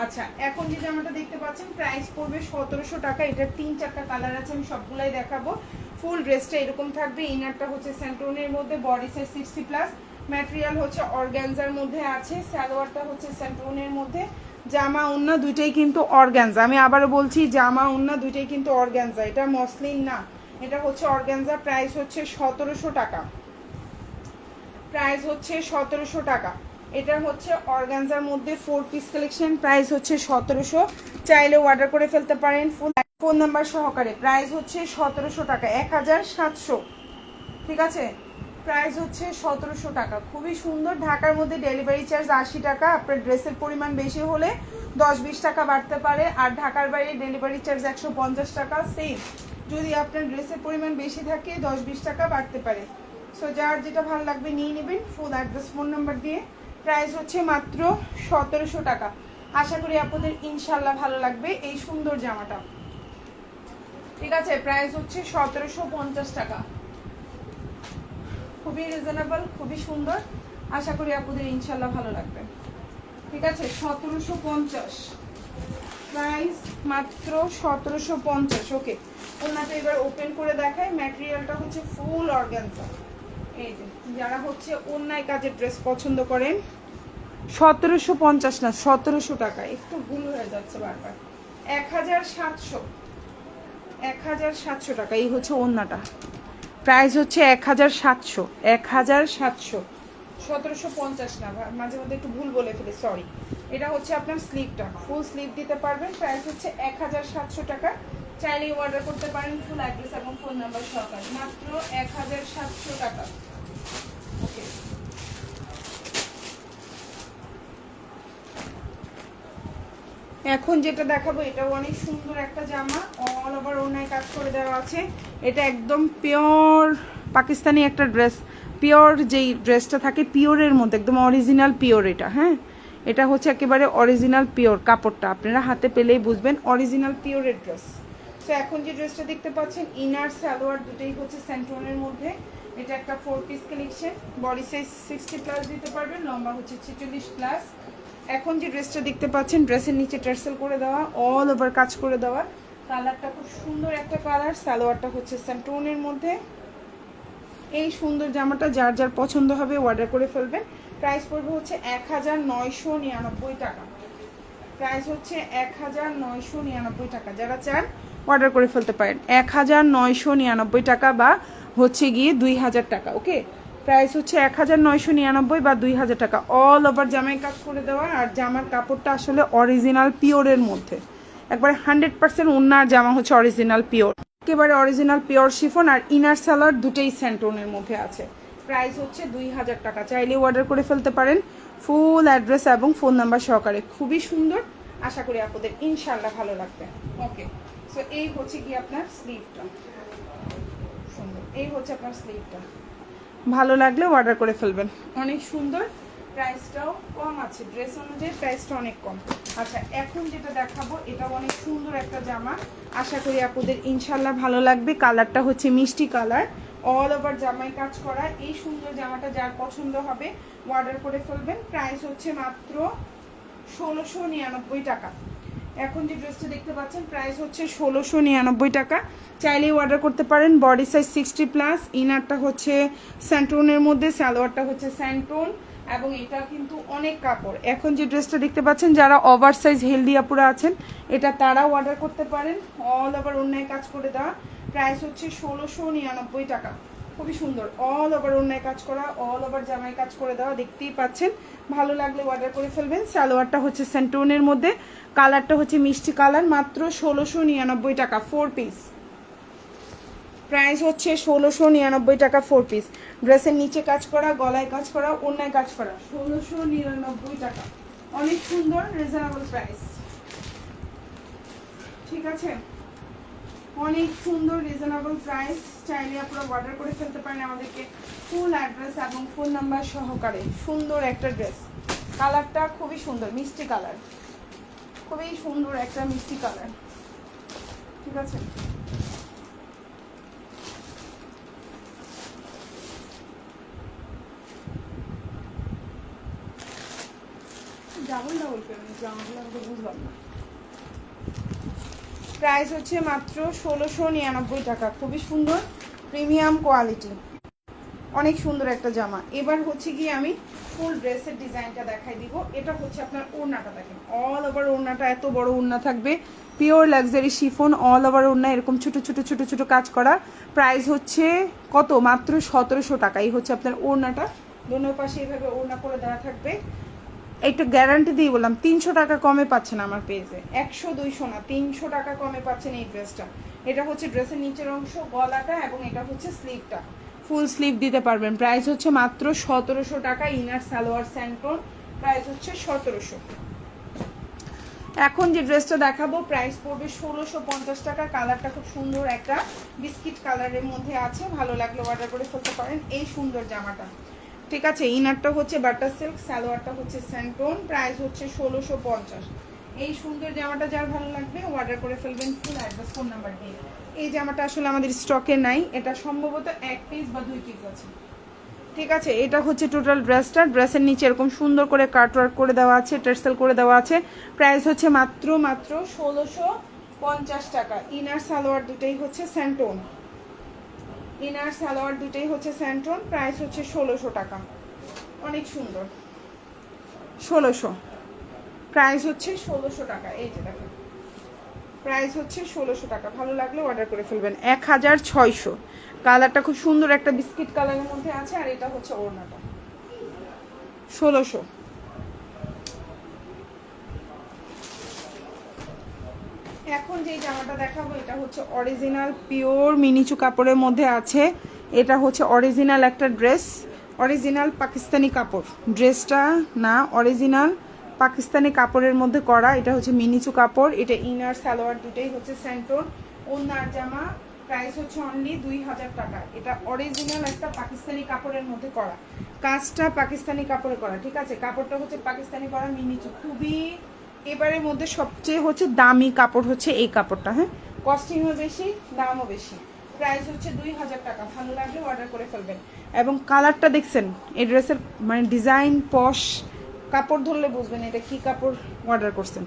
আচ্ছা, এখন যে জামাটা দেখতে পাচ্ছেন প্রাইস পড়বে 1700 টাকা। এটার 3-4টা কালার আছে, আমি সবগুলাই দেখাবো। ফুল ড্রেসটা এরকম থাকবে, ইনারটা হচ্ছে সেন্টোনের মধ্যে, বডি সাইজ 60+, ম্যাটেরিয়াল হচ্ছে অর্গানজার মধ্যে আছে, সালোয়ারটা হচ্ছে সেন্টোনের মধ্যে, জামা ওন্না দুইটাই কিন্তু অর্গানজা। আমি আবারও বলছি জামা ওন্না দুইটাই কিন্তু অর্গানজা, এটা মসলিন না, এটা হচ্ছে অর্গানজা। প্রাইস হচ্ছে 1700 টাকা, প্রাইস হচ্ছে 1700 টাকা। এটা হচ্ছে অর্গানজার মধ্যে 4 পিস কালেকশন, প্রাইস হচ্ছে 1700, চাইলে অর্ডার করে ফেলতে পারেন ফুল ফোন নাম্বার সহকারে। প্রাইস হচ্ছে 1700 টাকা, 1700, ঠিক আছে। প্রাইস হচ্ছে 1700 টাকা, খুবই সুন্দর। ঢাকার মধ্যে ডেলিভারি চার্জ 80 টাকা, আপনার ড্রেসের পরিমাণ বেশি হলে 10-20 টাকা বাড়তে পারে। আর ঢাকার বাইরে ডেলিভারি চার্জ 150 টাকা সেম। যদি আপনার ড্রেসের পরিমাণ বেশি থাকে 10-20 টাকা বাড়তে পারে। সো যার যেটা ভালো লাগবে নিয়ে নেবেন ফুল অ্যাড্রেস ফোন নাম্বার দিয়ে। প্রাইস হচ্ছে মাত্র 1700 টাকা। আশা করি আপনাদের ইনশাল্লাহ ভালো লাগবে এই সুন্দর জামাটা। ঠিক আছে, প্রাইস হচ্ছে 1750 টাকা। খুবই রিজনেবল, খুবই সুন্দর, আশা করি আপনাদের ইনশাল্লাহ ভালো লাগবে। ঠিক আছে, 1750 প্রাইস মাত্র 1750। ওকে, ওনাটা এবার ওপেন করে দেখায়। ম্যাটেরিয়ালটা হচ্ছে ফুল অর্গানজা। এই যে যারা হচ্ছে অন্যায় কাজের ড্রেস পছন্দ করেন, 1750 না 1700 টাকা, একটু ভুল হয়ে যাচ্ছে বারবার। 1700 টাকা এই হচ্ছে ওন্নাটা। প্রাইস হচ্ছে 1700 1700, 1750 না, মাঝে মধ্যে একটু ভুল বলে ফেলি, সরি। এটা হচ্ছে আপনার স্লিভটা, ফুল স্লিভ দিতে পারবেন। প্রাইস হচ্ছে 1700 টাকা। চাইলে অর্ডার করতে পারেন ফুল অ্যাড্রেস এবং ফোন নাম্বার সহকারে, মাত্র 1700 টাকা। ওকে, এখন যেটা দেখাবো এটাও অনেক সুন্দর একটা জামা, অল ওভার ওড়নায় কাজ করে দেওয়া আছে। এটা একদম পিওর পাকিস্তানি একটা ড্রেস, পিওর যেই ড্রেসটা থাকে পিওরের মধ্যে, একদম অরিজিনাল পিওর এটা। হ্যাঁ, এটা হচ্ছে একেবারে অরিজিনাল পিওর কাপড়টা, আপনারা হাতে পেলেই বুঝবেন অরিজিনাল পিওরের ড্রেস। তো এখন যে ড্রেসটা দেখতে পাচ্ছেন ইনার সালোয়ার দুটোই হচ্ছে স্যান্টোনের মধ্যে। এটা একটা 4 পিস কালেকশন, বডি সাইজ 60+ দিতে পারবেন, লম্বা হচ্ছে 46+। এখন যে ড্রেসটা দেখতে পাচ্ছেন ড্রেসের নিচে টার্সেল করে দেওয়া, অল ওভার কাজ করে দেওয়া, কালারটা খুব সুন্দর একটা কালার। সালোয়ারটা হচ্ছে স্যান্টোনের মধ্যে। এই সুন্দর জামাটা যার যার পছন্দ হবে অর্ডার করে ফেলবেন। প্রাইস পড়বে হচ্ছে 1999 টাকা। প্রাইস হচ্ছে 1999 টাকা। যারা চান অর্ডার করে ফেলতে পারেন 1999 টাকা বা হচ্ছে গিয়ে 2000 টাকা। ওকে, প্রাইস হচ্ছে 1999 বা 2000 টাকা। অল ওভার জামায় কাজ করে দেওয়া, আর জামার কাপড়টা আসলে অরিজিনাল পিওরের মধ্যে, একবারে 100% ওন্নার জামা হচ্ছে অরিজিনাল পিওর, একেবারে অরিজিনাল পিওর শিফন। আর ইনার সালোয়ার দুটোই স্যান্টোনের মধ্যে আছে। প্রাইস হচ্ছে 2000 টাকা। চাইলে অর্ডার করে ফেলতে পারেন ফুল অ্যাড্রেস এবং ফোন নাম্বার সহকারে। খুবই সুন্দর, আশা করি আপনাদের ইনশাল্লাহ ভালো লাগবে। ওকে, সো এই হচ্ছে কি আপনার স্লিভটা, সুন্দর। এই হচ্ছে আপনার স্লিভটা, ভালো লাগলে অর্ডার করে ফেলবেন। অনেক সুন্দর, প্রাইসটাও কম আছে, ড্রেস অনুযায়ী প্রাইসটা অনেক কম। আচ্ছা, এখন যেটা দেখাবো এটাও অনেক সুন্দর একটা জামা, আশা করি আপনাদের ইনশাল্লাহ ভালো লাগবে। কালারটা হচ্ছে মিষ্টি কালার, অল ওভার জামায় কাজ করা। এই সুন্দর জামাটা যার পছন্দ হবে অর্ডার করে ফেলবেন। প্রাইস হচ্ছে মাত্র 1699 টাকা। এখন যে ড্রেসটা দেখতে পাচ্ছেন প্রাইস হচ্ছে 1699 টাকা। চাইলেই অর্ডার করতে পারেন। বডি সাইজ 60+, ইনারটা হচ্ছে স্যান্টোনের মধ্যে, সালোয়ারটা হচ্ছে স্যান্টোন, এবং এটা কিন্তু অনেক কাপড়। এখন যে ড্রেসটা দেখতে পাচ্ছেন যারা ওভার সাইজ হেলদি আপুরা আছেন এটা তারাও অর্ডার করতে পারেন। অল ওভার অন্যায় কাজ করে দেওয়া, প্রাইস হচ্ছে 1699 টাকা। খুবই সুন্দর, অল ওভার অন্যায় কাজ করা, অল ওভার জামায় কাজ করে দেওয়া, দেখতেই পাচ্ছেন। ভালো লাগলে অর্ডার করে ফেলবেন। সালোয়ারটা হচ্ছে স্যান্টোনের মধ্যে, কালারটা হচ্ছে মিষ্টি কালার, মাত্র 1699 টাকা 4 পিস। প্রাইস হচ্ছে 1699 টাকা 4 পিস। ড্রেসের নিচে কাজ করা, গলায় কাজ করা, অন্যায় কাজ করা, 1699 টাকা। অনেক সুন্দর, রিজনেবল প্রাইস। ঠিক আছে, অনেক সুন্দর রিজনেবল প্রাইস। চাইলে আপনারা অর্ডার করে ফেলতে পারেন আমাদেরকে ফুল অ্যাড্রেস এবং ফোন নাম্বার সহকারে। সুন্দর একটা ড্রেস, কালারটা খুবই সুন্দর, মিষ্টি কালার, খুবই সুন্দর একটা মিষ্টি কালার। ঠিক আছে, ডাবল ডাবল পেমেন্ট জামাগুলো আমি তো বুঝলাম না। প্রাইস হচ্ছে মাত্র 1699 টাকা। খুবই সুন্দর, প্রিমিয়াম কোয়ালিটি, অনেক সুন্দর একটা জামা। এবার হচ্ছে কি আমি ফুল ড্রেসের ডিজাইনটা দেখাই দিব। এটা হচ্ছে আপনার ওড়নাটা, দেখেন অল ওভার ওড়নাটা, এত বড় ওড়না থাকবে, pure luxury chiffon, all over ওড়না, এরকম ছোট ছোট ছোট ছোট কাজ করা। প্রাইস হচ্ছে কত, মাত্র 1700 টাকা। এই হচ্ছে আপনার ওড়নাটা, দোনো পাশে এইভাবে ওড়না করে দেওয়া থাকবে। একটা গ্যারান্টি দিয়ে বললাম 300 টাকা কমে পাচ্ছেন আমার পেজে, 100-200 না, 300 টাকা কমে পাচ্ছেন এই ড্রেসটা। এটা হচ্ছে ড্রেসের নিচের অংশ, গলাটা, এবং এটা হচ্ছে স্লিভটা, ফুল স্লিভ দিতে পারবেন। প্রাইস হচ্ছে মাত্র 1700 টাকা। ইনার সালোয়ার স্যান্টোন, প্রাইস হচ্ছে 1700। এখন যে ড্রেসটা দেখাবো প্রাইস পড়বে 1650 টাকা। কালারটা খুব সুন্দর একটা বিস্কিট কালারের মধ্যে আছে, ভালো লাগলে অর্ডার করে ফেলতে পারেন। এই সুন্দর জামাটা, ঠিক আছে। ইনারটা হচ্ছে বাটার সিল্ক, সালোয়ারটা হচ্ছে স্যান্টোন, প্রাইস হচ্ছে 1650। এই সুন্দর জামাটা যার ভালো লাগবে অর্ডার করে ফেলবেন ফুল অ্যাড্রেস ফোন নাম্বার দিয়ে। এই জামাটা আসলে আমাদের স্টকে নাই, এটা সম্ভবত 1 পিস বা 2 পিস আছে, ঠিক আছে। এটা হচ্ছে টোটাল ড্রেসটা। ড্রেসের নিচে এরকম সুন্দর করে কাটওয়ার্ক করে দেওয়া আছে, টেক্সটাইল করে দেওয়া আছে। প্রাইস হচ্ছে মাত্র 1650 টাকা। ইনার সালোয়ার দুটোই হচ্ছে স্যান্টোন, ইনার সালোয়ার দুটোই হচ্ছে স্যান্টোন, প্রাইস হচ্ছে 1600 টাকা। অনেক সুন্দর, 1600, প্রাইস হচ্ছে 1600 টাকা। এই যে দেখো প্রাইস হচ্ছে 1600 টাকা। ভালো লাগলে অর্ডার করে ফেলবেন। 1600। কালারটা খুব সুন্দর একটা বিস্কিট কালারের মধ্যে আছে, আর এটা হচ্ছে ওড়নাটা 1600। এখন যে জামাটা দেখাবো এটা হচ্ছে অরিজিনাল পিওর মিনিচু কাপড়ের মধ্যে আছে। এটা হচ্ছে অরিজিনাল একটা ড্রেস, অরিজিনাল পাকিস্তানি কাপড়। ড্রেসটা না, অরিজিনাল পাকিস্তানি কাপড়ের মধ্যে করা। এটা হচ্ছে মিনিচু কাপড়। এটা ইনার সালোয়ার দুটোই হচ্ছে স্যান্টোন, ওনার জামা। প্রাইস হচ্ছে অনলি 2000 টাকা। এটা অরিজিনাল একটা পাকিস্তানি কাপড়ের মধ্যে করা, কাজটা পাকিস্তানি কাপড়ে করা, ঠিক আছে। কাপড়টা হচ্ছে পাকিস্তানি করা মিনিচু, খুবই এবারের মধ্যে সবচেয়ে হচ্ছে দামি কাপড় হচ্ছে এই কাপড়টা। হ্যাঁ, কস্টিংও বেশি, দামও বেশি। প্রাইস হচ্ছে 2000 টাকা। ভালো লাগলে অর্ডার করে ফেলবেন। এবং কালারটা দেখছেন, এই ড্রেসের মানে ডিজাইন পশ, কাপড় ধরলে বুঝবেন এটা কি কাপড় অর্ডার করছেন।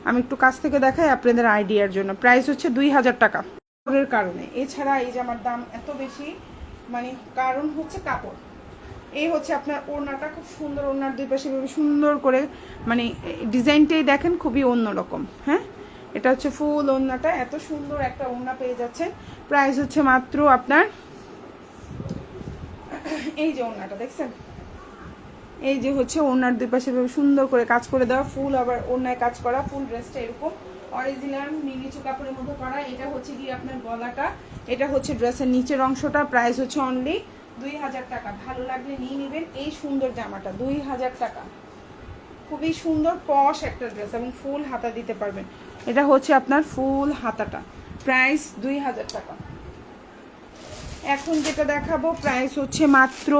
আমি একটু কাছ থেকে দেখাই আপনাদের আইডিয়ার জন্য। প্রাইস হচ্ছে 2000 টাকা কাপড়ের কারণে। এছাড়া এই যে আমার দাম এত বেশি মানে কারণ হচ্ছে কাপড়। এই হচ্ছে আপনার ওড়নাটা, খুব সুন্দর ওড়নার দুই পাশে সুন্দর করে মানে ডিজাইনটাই দেখেন, খুবই অন্যরকম। হ্যাঁ, এটা হচ্ছে ফুল ওড়নাটা, এত সুন্দর একটা ওড়না পেয়ে যাচ্ছেন। প্রাইস হচ্ছে মাত্র আপনার, এই যে ওড়নাটা দেখছেন, এই যে হচ্ছে ওড়নার দুই পাশে সুন্দর করে কাজ করে দেওয়া, ফুল আবার ওড়নায় কাজ করা, ফুল ড্রেসটা এরকম অরিজিনাল মিনিচু কাপড়ের মধ্যে করা। এটা হচ্ছে কি আপনার গলাটা, এটা হচ্ছে ড্রেসের নিচের অংশটা। প্রাইস হচ্ছে অনলি 2000 টাকা। ভালো লাগলে নিয়ে নেবেন এই সুন্দর জামাটা, 2000 টাকা। খুবই সুন্দর পশ একটা ড্রেস এবং ফুল হাতা দিতে পারবেন। এটা হচ্ছে আপনার ফুল হাতাটা, প্রাইস 2000 টাকা। এখন যেটা দেখাবো প্রাইস হচ্ছে মাত্র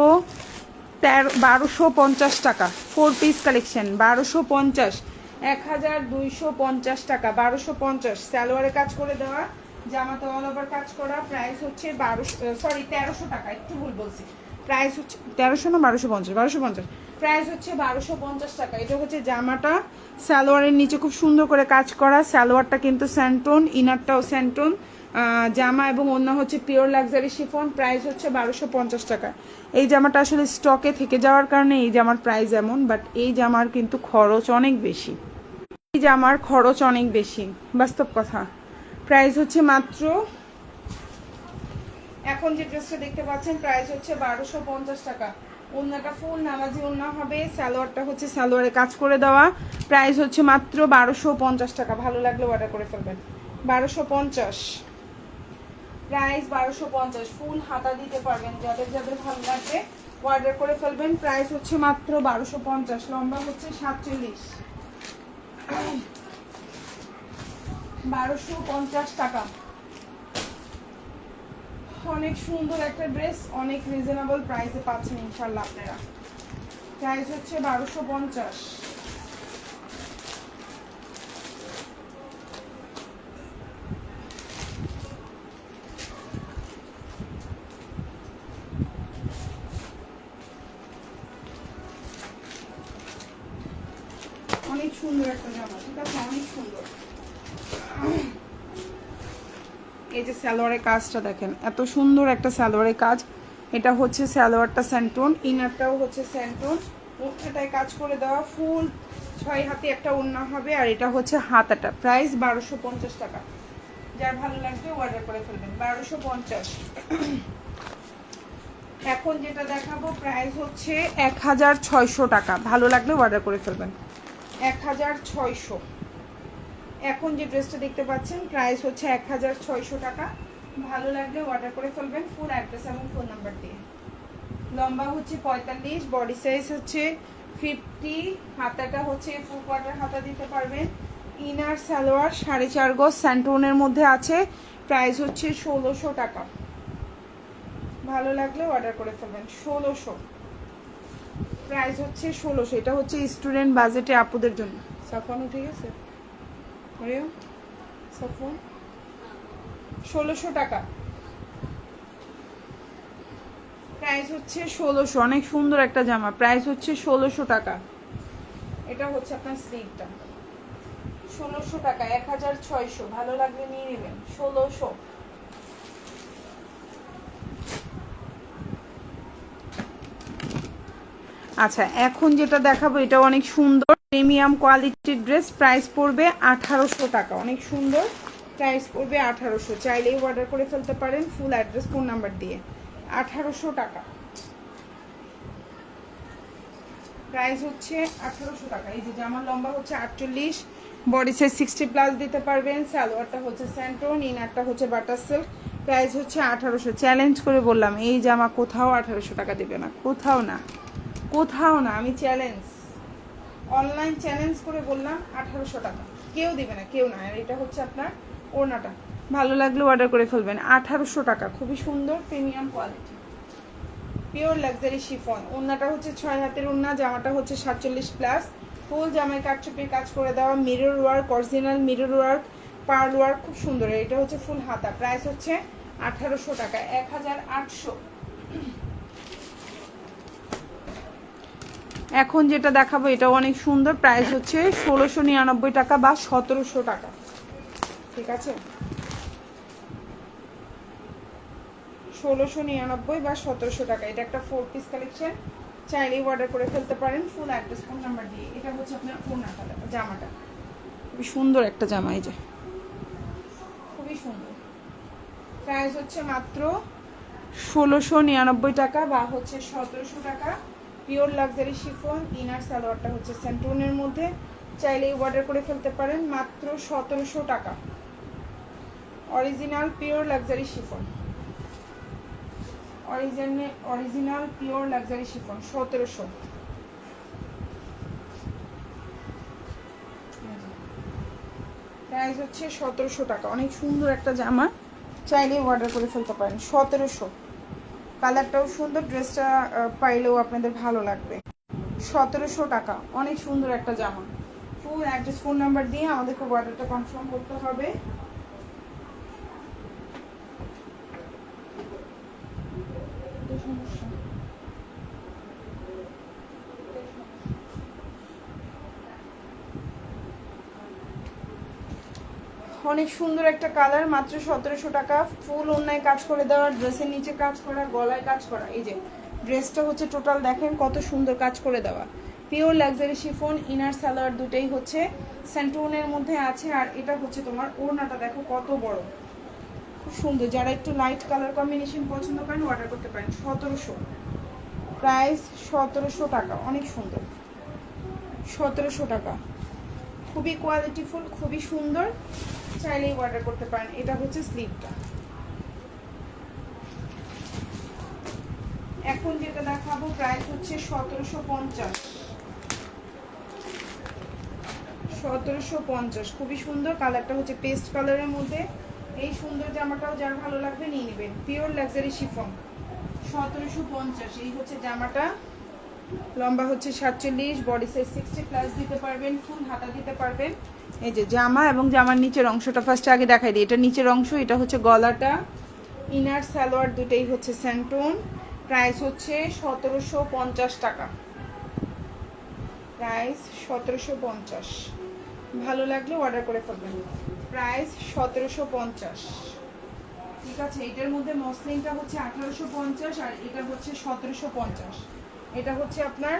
1250 টাকা। 4 পিস কালেকশন 1250, 1250 টাকা, 1250। সালোয়ারে কাজ করে দেওয়া, জামাতে অল ওভার কাজ করা। প্রাইস হচ্ছে 1300 টাকা, একটু ভুল বলছি। প্রাইস হচ্ছে 1300 না 1250, 1250। প্রাইস হচ্ছে 1250 টাকা। এটা হচ্ছে জামাটা, সালোয়ারের নিচে খুব সুন্দর করে কাজ করা। সালোয়ারটা কিন্তু স্যান্টোন, ইনারটাও স্যান্টোন, জামা এবং অন্য হচ্ছে পিওর লাক্সারি শিফন। প্রাইস হচ্ছে 1250 টাকা। এই জামাটা আসলে স্টকে থেকে যাওয়ার কারণে এই জামার প্রাইস এমন, বাট এই জামার কিন্তু খরচ অনেক বেশি, এই জামার খরচ অনেক বেশি, বাস্তব কথা। প্রাইস হচ্ছে মাত্র, এখন যে ড্রেসটা দেখতে পাচ্ছেন প্রাইস হচ্ছে 1250 টাকা। ওড়নাটা ফুল নামাজি ওড়না হবে, সালোয়ারটা হচ্ছে সালোয়ারে কাজ করে দেওয়া। প্রাইস হচ্ছে মাত্র 1250 টাকা। ভালো লাগলে অর্ডার করে ফেলবেন। 1250, প্রাইস 1250। ফুল হাতা দিতে পারবেন, যাদের যাদের ভালো লাগবে অর্ডার করে ফেলবেন। প্রাইস হচ্ছে মাত্র 1250। লম্বা হচ্ছে 47, 1250 টাকা। অনেক সুন্দর একটা ড্রেস, অনেক রিজনেবল প্রাইসে পাচ্ছেন ইনশাল্লাহ আপনারা। প্রাইস হচ্ছে 1250। অনেক সুন্দর একটা জামা, ঠিক আছে, অনেক সুন্দর। এই যে সালোয়ারের কাজটা দেখেন, এত সুন্দর একটা সালোয়ারের কাজ। এটা হচ্ছে সালোয়ারটা স্যান্টোন, ইনারটাও হচ্ছে স্যান্টোন, ওটায় কাজ করে দেওয়া, ফুল 6 হাতে একটা ওড়না হবে। আর এটা হচ্ছে হাতাটা। প্রাইস 1250 টাকা। যার ভালো লাগবে অর্ডার করে ফেলবেন। 1250। এখন যেটা দেখাবো প্রাইস হচ্ছে 1600 টাকা। ভালো লাগলে অর্ডার করে ফেলবেন। 1600। এখন যে ড্রেসটা দেখতে পাচ্ছেন প্রাইস হচ্ছে 1600 টাকা। ভালো লাগলে অর্ডার করে ফেলবেন ফুল অ্যাড্রেস এবং ফোন নাম্বার দিয়ে। লম্বা হচ্ছে 45, বডি সাইজ হচ্ছে 50, হাতাটা হচ্ছে ফুল কোয়ার্টার হাতা দিতে পারবেন। ইনার সালোয়ার 4.5 গজ স্যান্টোনের মধ্যে আছে, প্রাইস হচ্ছে 1600 টাকা। ভালো লাগলে অর্ডার করে ফেলবেন। 1600 প্রাইস হচ্ছে 1600। এটা হচ্ছে স্টুডেন্ট বাজেটে আপুদের জন্য। সাফন উঠে গেছে, সাফন 1600 টাকা প্রাইস হচ্ছে 1600। অনেক সুন্দর একটা জামা, প্রাইস হচ্ছে 1600 টাকা। এটা হচ্ছে আপনার স্লিভটা, 1600 টাকা, 1600। ভালো লাগলে নিয়ে নেবেন, 1600। আচ্ছা, এখন যেটা দেখাবো এটা অনেক সুন্দর প্রিমিয়াম কোয়ালিটির ড্রেস, প্রাইস পড়বে 1800 টাকা। অনেক সুন্দর, প্রাইস পড়বে 1800। চাইলেই অর্ডার করে ফেলতে পারেন ফুল অ্যাড্রেস ফোন নাম্বার দিয়ে। 1800 টাকা প্রাইস হচ্ছে, 1800 টাকা। এই যে জামার লম্বা হচ্ছে 48, বডি সাইজ 60+ দিতে পারবেন। সালোয়ারটা হচ্ছে স্যান্টোন, ইনারটা হচ্ছে বাটার সিল্ক, প্রাইস হচ্ছে 1800। চ্যালেঞ্জ করে বললাম এই জামা কোথাও 1800 টাকা দেবে না, কোথাও না, কোথাও না। আমি চ্যালেঞ্জ, অনলাইন চ্যালেঞ্জ করে বললাম 1800 টাকা কেউ দেবে না, কেউ না। আর এটা হচ্ছে আপনার ওড়নাটা, ভালো লাগলে অর্ডার করে ফেলবেন। 1800 টাকা, খুবই সুন্দর premium quality pure luxury chiffon. ওড়নাটা হচ্ছে 6 হাতের ওড়না, জামাটা হচ্ছে 47+। ফুল জামায় কাটচুপির কাজ করে দেওয়া, mirror work, original mirror work, pearl work, খুব সুন্দর। এটা হচ্ছে ফুল হাতা, প্রাইস হচ্ছে 1800 টাকা, 1800। এখন যেটা দেখাবো এটা অনেক সুন্দর, প্রাইস হচ্ছে 1699 টাকা বা 1700 টাকা। ঠিক আছে, 1699 বা 1700 টাকা। এটা একটা 4 পিস কালেকশন, চাইলেই অর্ডার করে ফেলতে পারেন ফুল অ্যাড্রেস ফোন নাম্বার দিয়ে। এটা হচ্ছে আপনার ওড়নাটা, জামাটা খুবই সুন্দর একটা জামা, এই যে খুবই সুন্দর। প্রাইস হচ্ছে মাত্র 1699 টাকা বা হচ্ছে 1700 টাকা। পিওর লাক্সারি শিফন, ইনার সালোয়ারটা হচ্ছে স্যান্টোনের মধ্যে, চাইলেই অর্ডার করে ফেলতে পারেন মাত্র 1700 টাকা। Original pure luxury chiffon, original pure luxury chiffon 1700। Price হচ্ছে 1700 টাকা। অনেক সুন্দর একটা জামা, চাইলেই অর্ডার করে ফেলতে পারেন 1700। কালারটাও সুন্দর, ড্রেসটা পাইলেও আপনাদের ভালো লাগবে। 1700 টাকা, অনেক সুন্দর একটা জামা। ফুল অ্যাড্রেস ফোন নাম্বার দিয়ে আমাদেরকে অর্ডারটা কনফার্ম করতে হবে। অনেক সুন্দর একটা কালার, মাত্র 1700 টাকা। ফুল ওড়নায় কাজ করে দেওয়া, ড্রেসের নিচে কাজ করা, গলায় কাজ করা। এই যে ড্রেসটা হচ্ছে টোটাল দেখেন কত সুন্দর কাজ করে দেওয়া, pure luxury chiffon. Inner salwar দুটেই হচ্ছে স্যান্টোনের মধ্যে আছে। আর এটা হচ্ছে তোমার ওড়নাটা, দেখো কত বড়, খুব সুন্দর। যারা একটু লাইট কালার কম্বিনেশন পছন্দ করেন অর্ডার করতে পারেন। 1700, প্রাইস 1700 টাকা। অনেক সুন্দর, 1700 টাকা, খুবই কোয়ালিটিফুল, খুবই সুন্দর, চাইলেই অর্ডার করতে পারেন। এটা হচ্ছে স্লিভটা। এখন যেটা দেখাবো প্রাইস হচ্ছে 1750, 1750, খুবই সুন্দর। কালারটা হচ্ছে পেস্ট কালারের মধ্যে। এই সুন্দর জামাটাও যার ভালো লাগবে নিয়ে নেবেন। Pure luxury chiffon 1750। এই হচ্ছে জামাটা, লম্বা হচ্ছে 47, বডি সাইজ 60+ দিতে পারবেন, ফুল হাতা দিতে পারবেন। এই যে জামা এবং জামার নিচের অংশটা ফার্স্টে আগে দেখাই দিই। এটা নিচের অংশ, এটা হচ্ছে গলাটা। ইনার সালোয়ার দুটেই হচ্ছে স্যান্টোন, প্রাইস হচ্ছে 1750 টাকা। প্রাইস 1750, ভালো লাগলে অর্ডার করে ফেলবেন। প্রাইস 1750। ঠিক আছে, এটার মধ্যে মসলিনটা হচ্ছে 1850 আর এটা হচ্ছে 1750। এটা হচ্ছে আপনার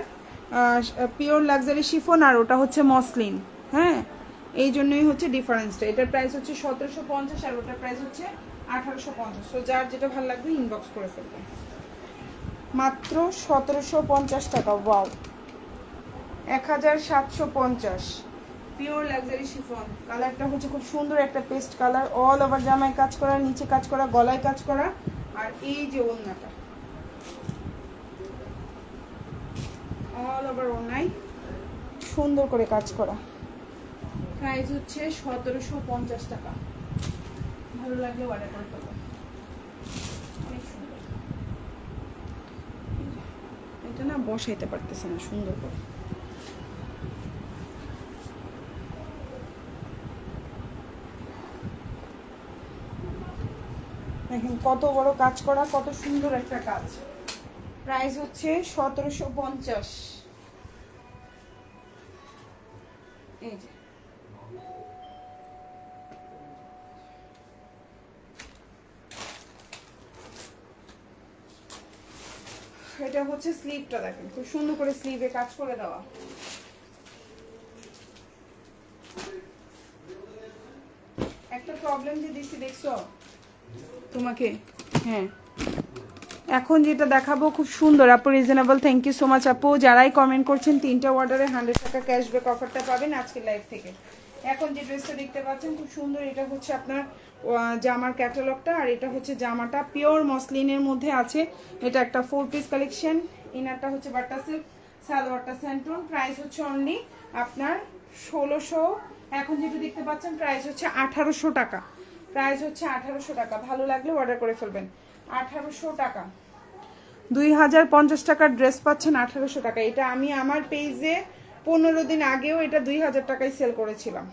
পিওর লাক্সারি শিফন আর ওটা হচ্ছে মসলিন। হ্যাঁ, এই জন্যই হচ্ছে ডিফারেন্সটা। এটার প্রাইস হচ্ছে 1750 আর ওটার প্রাইস হচ্ছে 1850। তো যার যেটা ভালো লাগবে ইনবক্স করে ফেলবেন। মাত্র 1750 টাকা। ওয়াও, 1750। পিওর লাক্সারি শিফন, কালারটা হচ্ছে খুব সুন্দর একটা পেস্ট কালার। অল ওভার জামায় কাজ করা, নিচে কাজ করা, গলায় কাজ করা। আর এই যে ওড়নাটা, অল ওভার ওড়নায় সুন্দর করে কাজ করা। প্রাইস হচ্ছে 1750 টাকা। ভালো লাগলে অর্ডার করে ফেলবো। অনেক সুন্দর, এটা না বসাইতে পারতেছে না সুন্দর করে। দেখেন কত বড় কাজ করা, কত সুন্দর একটা কাজ। প্রাইস হচ্ছে 1750। এই যে এটা হচ্ছে স্লিভটা, দেখেন খুব সুন্দর করে স্লিভে কাজ করে দেওয়া। একটা প্রবলেম যে দিচ্ছি দেখছো তোমাকে, হ্যাঁ এখন যেটা দেখাবো খুব সুন্দর আপু, reasonable. Thank you so much আপু, যারাই কমেন্ট করছেন 3টা অর্ডারে 100 টাকা ক্যাশব্যাক অফারটা পাবেন আজকের লাইভ থেকে। এখন যে ড্রেসটা দেখতে পাচ্ছেন খুব সুন্দর, এটা হচ্ছে আপনার জামার ক্যাটালগটা, আর এটা হচ্ছে জামাটা পিওর মসলিনের মধ্যে আছে। এটা একটা 4 পিস কালেকশন। ইনারটা হচ্ছে বাটা সিল্ক, সালোয়ারটা স্যান্টন। প্রাইস হচ্ছে অনলি আপনার 1600। এখন যেটা দেখতে পাচ্ছেন প্রাইস হচ্ছে 1800 টাকা। প্রাইস হচ্ছে 1800 টাকা। ভালো লাগলে অর্ডার করে ফেলবেন। 1800 টাকা, 2050 টাকার ড্রেস পাচ্ছেন 1800 টাকা। এটা আমি আমার পেজে 15 দিন আগেও এটা 2000 টাকায় সেল করেছিলাম।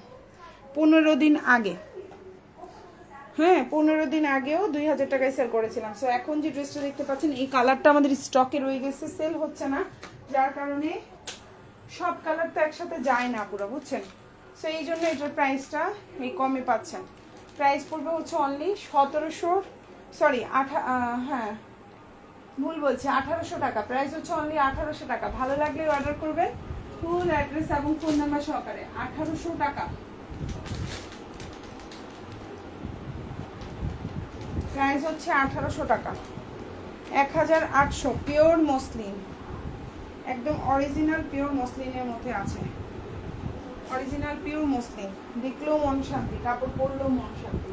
15 দিন আগে, হ্যাঁ 15 দিন আগেও 2000 টাকায় সেল করেছিলাম। সো এখন যে ড্রেসটা দেখতে পাচ্ছেন এই কালারটা আমাদের স্টকে রয়ে গেছে, সেল হচ্ছে না, যার কারণে সব কালার তো একসাথে যায় না পুরো, বুঝছেন। সো এই জন্য এটার প্রাইসটা এই কমে পাচ্ছেন। প্রাইস পড়বে হচ্ছে অনলি 1700, সরি হ্যাঁ ভুল বলছি, 1800 টাকা। প্রাইস হচ্ছে অনলি 1800 টাকা। ভালো লাগলে অর্ডার করবেন ফুল অ্যাড্রেস এবং ফোন নাম্বার সহকারে। 1800 টাকা প্রাইস হচ্ছে, 1800 টাকা। 1800 পিওর মসলিন, একদম অরিজিনাল পিওর মসলিনের মধ্যে আছে। অরিজিনাল পিওর মসলিন, দেখলেও মন শান্তি, কাপড় পরলেও মন শান্তি।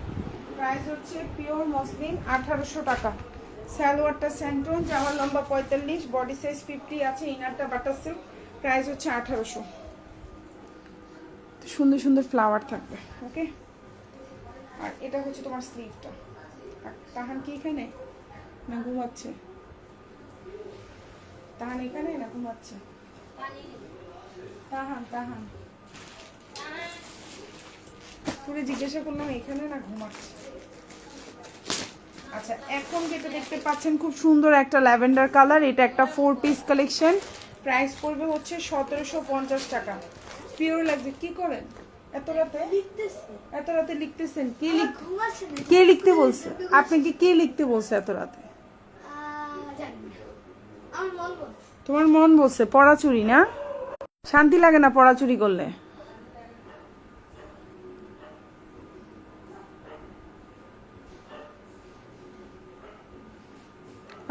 প্রাইস হচ্ছে পিওর মসলিন 1800 টাকা। সালোয়ারটা স্যান্টন, জামার লম্বা 45, বডি সাইজ 50 আছে, ইনারটা বাটার সিল্ক। প্রাইস হচ্ছে 1800। সুন্দর সুন্দর ফ্লাওয়ার থাকবে, ওকে। আর এটা হচ্ছে তোমার স্লিভটা। তাহান কি এখানে না ঘুমাচ্ছে? তাহান এখানে না ঘুমাচ্ছে? তাহান তাহান পুরো জিজ্ঞাসা করলাম এখানে না ঘুমাচ্ছে। আচ্ছা এখন যেটা দেখতে পাচ্ছেন খুব সুন্দর একটা ল্যাভেন্ডার কালার, এটা একটা 4 পিস কালেকশন। প্রাইস পড়বে হচ্ছে 1750 টাকা। পিওর লাগছে। কি করেন এত রাতে? এত রাতে লিখতেছেন? কে লিখতে বলছে আপনাকে? কে লিখতে বলছে এত রাতে? তোমার মন বলছে? পড়া চুরি না? শান্তি লাগে না পড়া চুরি করলে?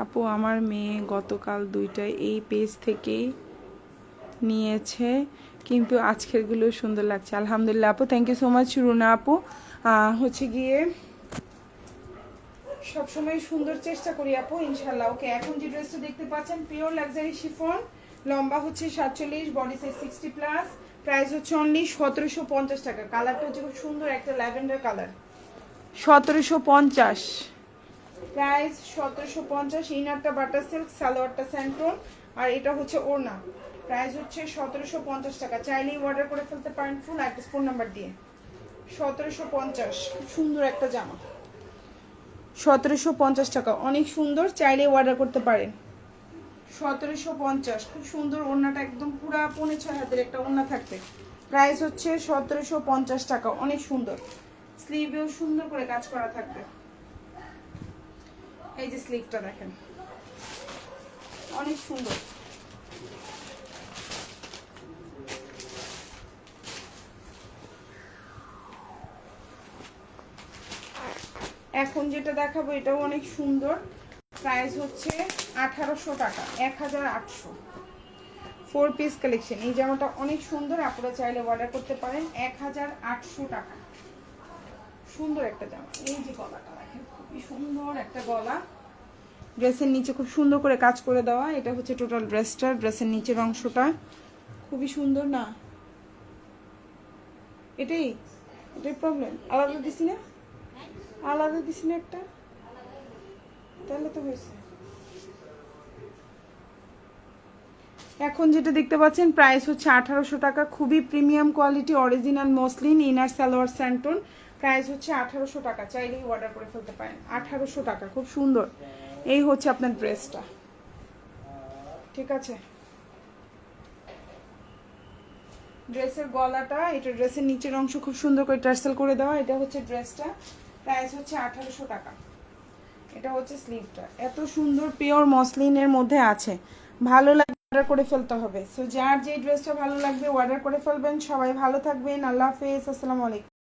আপু আমার মেয়ে গতকাল 2টায় এই পেজ থেকেই নিয়েছে, কিন্তু আজকেরগুলো সুন্দর লাগছে। আলহামদুলিল্লাহ আপু, thank you so much Runa আপু। হচ্ছে গিয়ে সবসময় সুন্দর চেষ্টা করি আপু, ইনশাল্লাহ। ওকে এখন যে ড্রেসটা দেখতে পাচ্ছেন পিওর লাক্সারি শিফন, লম্বা হচ্ছে 47, বডি সাইজ 60 প্লাস। প্রাইস হচ্ছে অনলি 1750 টাকা। কালারটা হচ্ছে খুব সুন্দর একটা ল্যাভেন্ডার কালার। 1750 প্রাইস, 1750। ইনারটা বাটার সিল্ক, সালোয়ারটা স্যান্টন, আর এটা হচ্ছে ওড়না। প্রাইস হচ্ছে 1750 টাকা। চাইলেই অর্ডার করে ফেলতে পারেন ফুল অ্যাড্রেস ফোন নাম্বার দিয়ে। 1750, খুব সুন্দর একটা জামা। 1750 টাকা, অনেক সুন্দর, চাইলে অর্ডার করতে পারেন। 1750, খুব সুন্দর। ওড়নাটা একদম পুরা 5.5 হাতের একটা ওড়না থাকবে। প্রাইস হচ্ছে 1750 টাকা, অনেক সুন্দর। স্লিভেও সুন্দর করে কাজ করা থাকবে। এই যে স্লিভটা দেখেন, অনেক সুন্দর। এখন যেটা দেখাবো এটাও অনেক সুন্দর। প্রাইস হচ্ছে 1800 টাকা, 1800। 4 পিস কালেকশন। এই জামাটা অনেক সুন্দর, আপনারা চাইলে অর্ডার করতে পারেন। 1800 টাকা, সুন্দর একটা জামা। এই যে গলাটা দেখেন, খুবই সুন্দর একটা গলা। ড্রেসের নিচে খুব সুন্দর করে কাজ করে দেওয়া। এটা হচ্ছে টোটাল ড্রেসটা, ড্রেসের নিচের অংশটা খুবই সুন্দর না? এটাই এটাই প্রবলেম। আলাদা দিছি না, আলাদা দিছি না একটা, তাহলে তো হয়েছে। এখন যেটা দেখতে পাচ্ছেন প্রাইস হচ্ছে 1800 টাকা, খুবই premium quality original muslin inner salwar স্যান্টন। প্রাইস হচ্ছে 1800 টাকা, চাইলেই অর্ডার করে ফেলতে পারেন। 1800 টাকা, খুব সুন্দর। এই হচ্ছে আপনার ড্রেসটা, ঠিক আছে। ড্রেসের গলাটা, এটা ড্রেসের নিচের অংশ খুব সুন্দর করে টার্সেল করে দেওয়া। এটা হচ্ছে ড্রেসটা, প্রাইস হচ্ছে 1800 টাকা। এটা হচ্ছে স্লিভটা, এত সুন্দর পিওর মসলিনের মধ্যে আছে। ভালো লাগবে অর্ডার করে ফেলতে হবে। সো যার যে ড্রেসটা ভালো লাগবে অর্ডার করে ফেলবেন। সবাই ভালো থাকবেন, আল্লাহ হাফেজ, আসসালামু আলাইকুম।